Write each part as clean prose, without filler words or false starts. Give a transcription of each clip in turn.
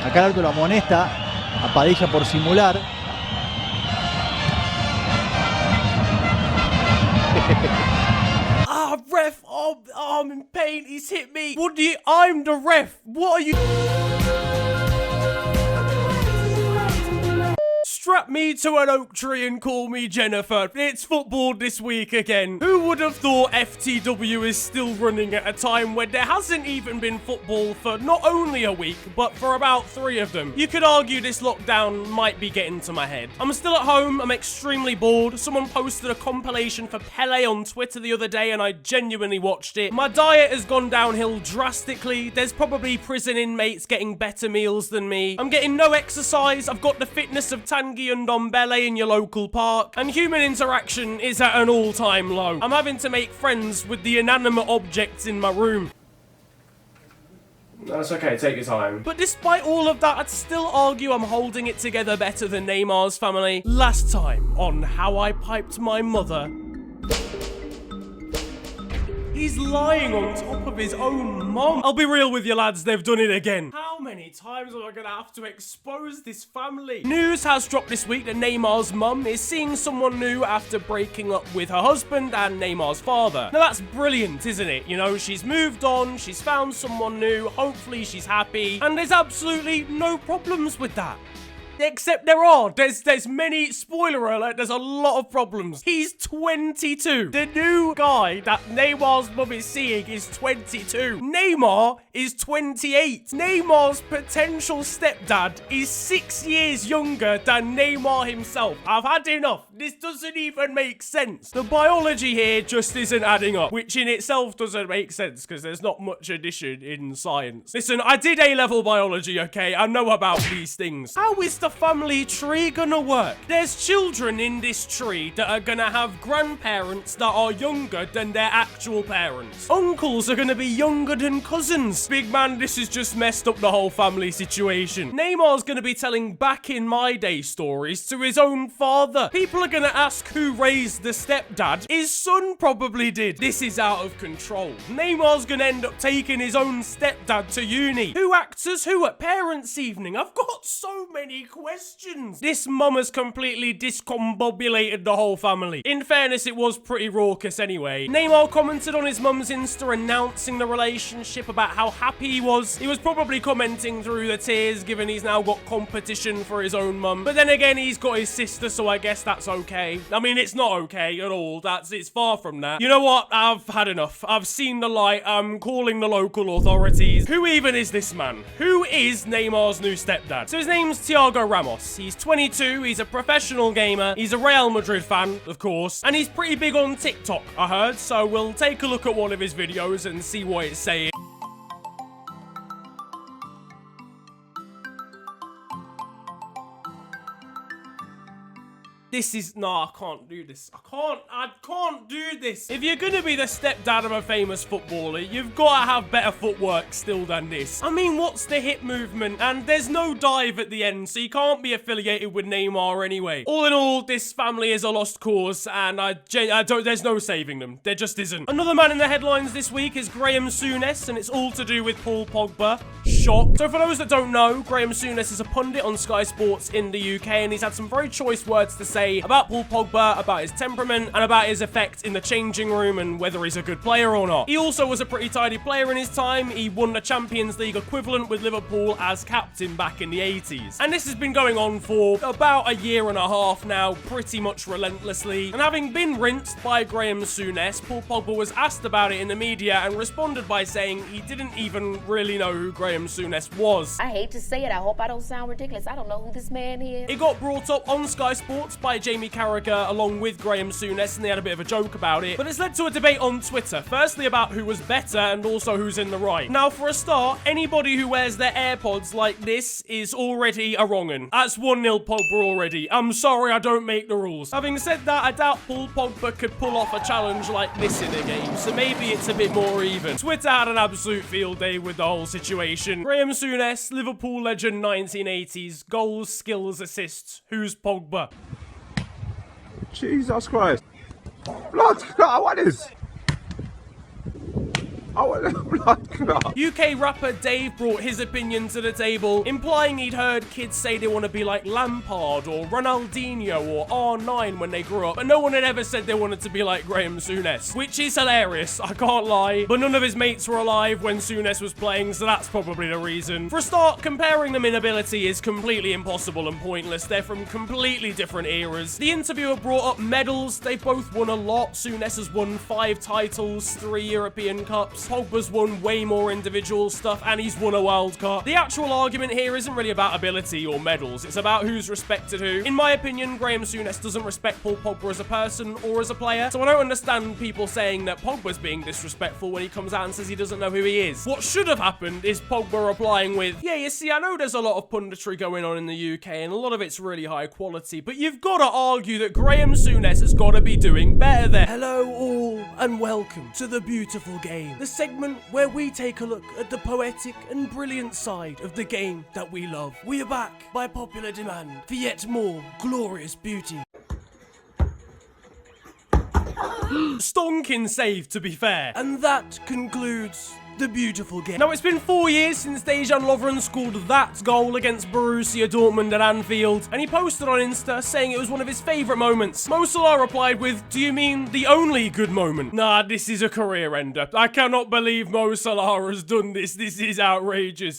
Acá el árbitro lo amonesta a Padilla por simular. Ref, oh, I'm in pain, he's hit me. Woody, I'm the ref. What are you... Strap me to an oak tree and call me Jennifer. It's football this week again. Who would have thought FTW is still running at a time when there hasn't even been football for not only a week, but for about 3 of them? You could argue this lockdown might be getting to my head. I'm still at home, I'm extremely bored. Someone posted a compilation for Pele on Twitter the other day and I genuinely watched it. My diet has gone downhill drastically. There's probably prison inmates getting better meals than me. I'm getting no exercise. I've got the fitness of Tanguy and Ndombele in your local park, and human interaction is at an all-time low. I'm having to make friends with the inanimate objects in my room. That's okay, take your time. But despite all of that, I'd still argue I'm holding it together better than Neymar'S family. Last time on How I Piped My Mother, he's lying on top of his own mom. I'll be real with you lads, they've done it again. How many times am I gonna have to expose this family? News has dropped this week that Neymar'S mum is seeing someone new after breaking up with her husband and Neymar'S father. Now that's brilliant, isn't it? You know, she's moved on, she's found someone new, hopefully she's happy, and there's absolutely no problems with that. Except there are. There's many, spoiler alert, there's a lot of problems. He's 22. The new guy that Neymar'S mum is seeing is 22. Neymar is 28. Neymar'S potential stepdad is 6 years younger than Neymar himself. I've had enough. This doesn't even make sense. The biology here just isn't adding up, which in itself doesn't make sense because there's not much addition in science. Listen, I did A-level biology, okay? I know about these things. How is the family tree gonna work? There's children in this tree that are gonna have grandparents that are younger than their actual parents. Uncles are gonna be younger than cousins. Big man, this has just messed up the whole family situation. Neymar'S gonna be telling back in my day stories to his own father. People are gonna ask who raised the stepdad. His son probably did. This is out of control. Neymar'S gonna end up taking his own stepdad to uni. Who acts as who at parents' evening? I've got so many questions. This mum has completely discombobulated the whole family. In fairness, it was pretty raucous anyway. Neymar commented on his mum's Insta announcing the relationship about how happy he was. He was probably commenting through the tears given he's now got competition for his own mum. But then again, he's got his sister, so I guess that's okay. I mean, it's not okay at all. It's far from that. You know what? I've had enough. I've seen the light. I'm calling the local authorities. Who even is this man? Who is Neymar'S new stepdad? So his name's Thiago Ramos. He's 22, he's a professional gamer, he's a Real Madrid fan, of course, and he's pretty big on TikTok, I heard, so we'll take a look at one of his videos and see what it's saying. This is, no, I can't do this. I can't do this. If you're gonna be the stepdad of a famous footballer, you've gotta have better footwork still than this. I mean, what's the hip movement? And there's no dive at the end, so you can't be affiliated with Neymar anyway. All in all, this family is a lost cause, and there's no saving them. There just isn't. Another man in the headlines this week is Pogba-Souness, and it's all to do with Paul Pogba. Shock. So for those that don't know, Pogba-Souness is a pundit on Sky Sports in the UK, and he's had some very choice words to say about Paul Pogba, about his temperament, and about his effect in the changing room and whether he's a good player or not. He also was a pretty tidy player in his time. He won the Champions League equivalent with Liverpool as captain back in the 80s. And this has been going on for about a year and a half now, pretty much relentlessly. And having been rinsed by Pogba-Souness, Paul Pogba was asked about it in the media and responded by saying he didn't even really know who Pogba-Souness was. I hate to say it, I hope I don't sound ridiculous. I don't know who this man is. It got brought up on Sky Sports by Jamie Carragher along with Pogba-Souness, and they had a bit of a joke about it. But it's led to a debate on Twitter, firstly about who was better and also who's in the right. Now, for a start, anybody who wears their AirPods like this is already a wrong'un. That's 1-0 Pogba already. I'm sorry, I don't make the rules. Having said that, I doubt Paul Pogba could pull off a challenge like this in a game, so maybe it's a bit more even. Twitter had an absolute field day with the whole situation. Pogba-Souness, Liverpool legend 1980s, goals, skills, assists. Who's Pogba? Jesus Christ. Blood, what is? UK rapper Dave brought his opinion to the table, implying he'd heard kids say they want to be like Lampard or Ronaldinho or R9 when they grew up, but no one had ever said they wanted to be like Souness, which is hilarious, I can't lie, but none of his mates were alive when Souness was playing, so that's probably the reason. For a start, comparing them in ability is completely impossible and pointless. They're from completely different eras. The interviewer brought up medals. They both won a lot. Souness has won 5 titles, 3 European Cups. Pogba's won way more individual stuff, and he's won a World Cup. The actual argument here isn't really about ability or medals. It's about who's respected who. In my opinion, Souness doesn't respect Paul Pogba as a person or as a player, so I don't understand people saying that Pogba's being disrespectful when he comes out and says he doesn't know who he is. What should have happened is Pogba replying with, yeah, you see, I know there's a lot of punditry going on in the UK, and a lot of it's really high quality, but you've got to argue that Souness has got to be doing better there. Hello all, and welcome to The Beautiful Game, the segment where we take a look at the poetic and brilliant side of the game that we love. We are back by popular demand for yet more glorious beauty. Stonking save, to be fair. And that concludes The Beautiful Game. Now, it's been 4 years since Lovren scored that goal against Borussia Dortmund at Anfield, and he posted on Insta saying it was one of his favourite moments. Mo Salah replied with, do you mean the only good moment? Nah, this is a career ender. I cannot believe Mo Salah has done this. This is outrageous.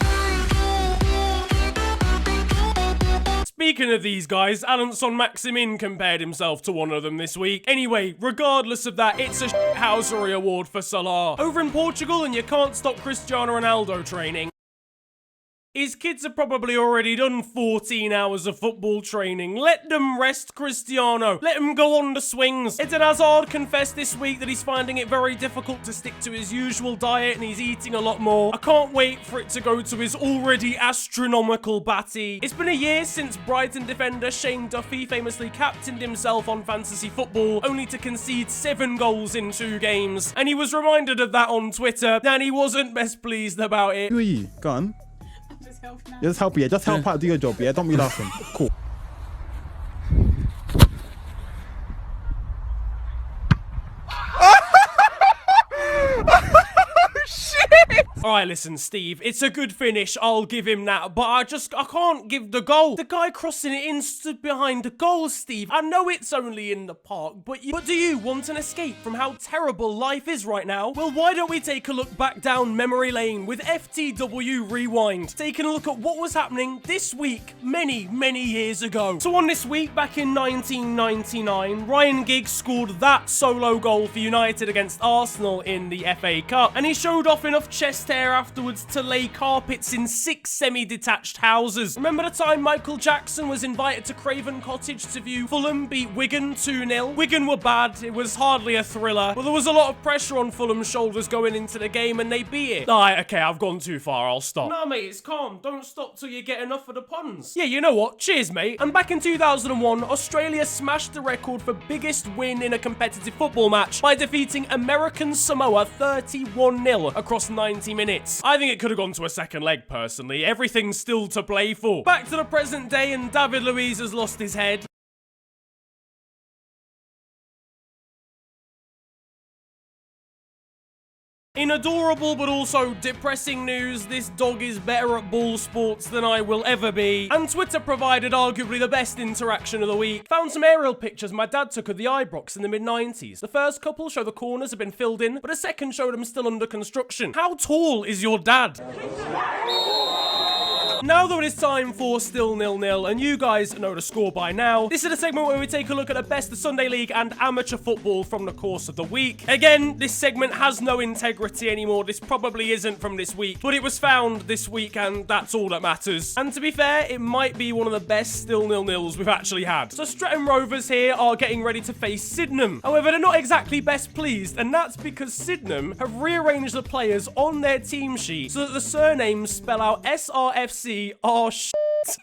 Speaking of these guys, Alan Son-Maximin compared himself to one of them this week. Anyway, regardless of that, it's a shithousery award for Salah. Over in Portugal, and you can't stop Cristiano Ronaldo training. His kids have probably already done 14 hours of football training. Let them rest, Cristiano. Let him go on the swings. Eden Hazard confessed this week that he's finding it very difficult to stick to his usual diet and he's eating a lot more. I can't wait for it to go to his already astronomical batty. It's been a year since Brighton defender Shane Duffy famously captained himself on fantasy football, only to concede 7 goals in 2 games. And he was reminded of that on Twitter, and he wasn't best pleased about it. Who are you? Go on. Just help, yeah. Just help out, do your job, yeah. Don't be laughing. Cool. Alright, listen, Steve, it's a good finish, I'll give him that, but I can't give the goal. The guy crossing it in stood behind the goal, Steve. I know it's only in the park, but do you want an escape from how terrible life is right now? Well, why don't we take a look back down memory lane with FTW Rewind, taking a look at what was happening this week many, many years ago. So on this week, back in 1999, Ryan Giggs scored that solo goal for United against Arsenal in the FA Cup, and he showed off enough chest hair afterwards to lay carpets in 6 semi-detached houses. Remember the time Michael Jackson was invited to Craven Cottage to view Fulham beat Wigan 2-0? Wigan were bad, it was hardly a thriller, but there was a lot of pressure on Fulham's shoulders going into the game and they beat it. Alright, okay, I've gone too far, I'll stop. Nah, mate, it's calm. Don't stop till you get enough of the puns. Yeah, you know what? Cheers, mate. And back in 2001, Australia smashed the record for biggest win in a competitive football match by defeating American Samoa 31-0 across 90 minutes. I think it could have gone to a second leg, personally. Everything's still to play for. Back to the present day, and David Luiz has lost his head. In adorable but also depressing news, this dog is better at ball sports than I will ever be. And Twitter provided arguably the best interaction of the week. Found some aerial pictures my dad took of the Ibrox in the mid-90s. The first couple show the corners have been filled in, but a second showed them still under construction. How tall is your dad? Now though, it is time for Still 0-0, and you guys know the score by now. This is a segment where we take a look at the best of Sunday League and amateur football from the course of the week. Again, this segment has no integrity anymore. This probably isn't from this week, but it was found this week and that's all that matters. And to be fair, it might be one of the best Still 0-0s we've actually had. So Streatham Rovers here are getting ready to face Sydenham. However, they're not exactly best pleased, and that's because Sydenham have rearranged the players on their team sheet so that the surnames spell out SRFC.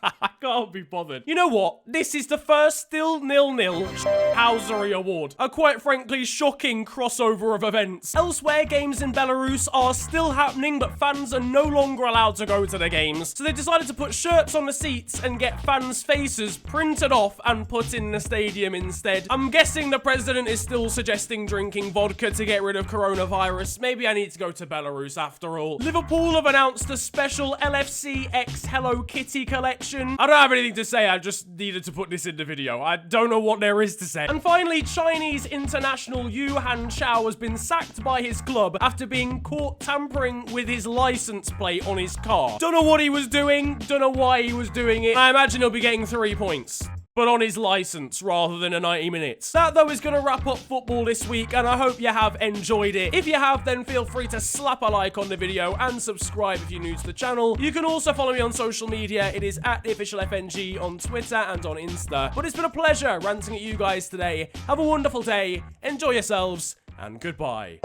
I can't be bothered. You know what? This is the first still 0-0 Housery Award. A quite frankly shocking crossover of events. Elsewhere, games in Belarus are still happening, but fans are no longer allowed to go to the games. So they decided to put shirts on the seats and get fans' faces printed off and put in the stadium instead. I'm guessing the president is still suggesting drinking vodka to get rid of coronavirus. Maybe I need to go to Belarus after all. Liverpool have announced a special LFC X Hello Kitty collection. I don't have anything to say, I just needed to put this in the video. I don't know what there is to say. And finally, Chinese international Yu Hanchao has been sacked by his club after being caught tampering with his license plate on his car. Don't know what he was doing, don't know why he was doing it. I imagine he'll be getting 3 points, but on his license rather than a 90 minutes. That, though, is going to wrap up football this week, and I hope you have enjoyed it. If you have, then feel free to slap a like on the video and subscribe if you're new to the channel. You can also follow me on social media. It is @theofficialfng on Twitter and on Insta. But it's been a pleasure ranting at you guys today. Have a wonderful day, enjoy yourselves, and goodbye.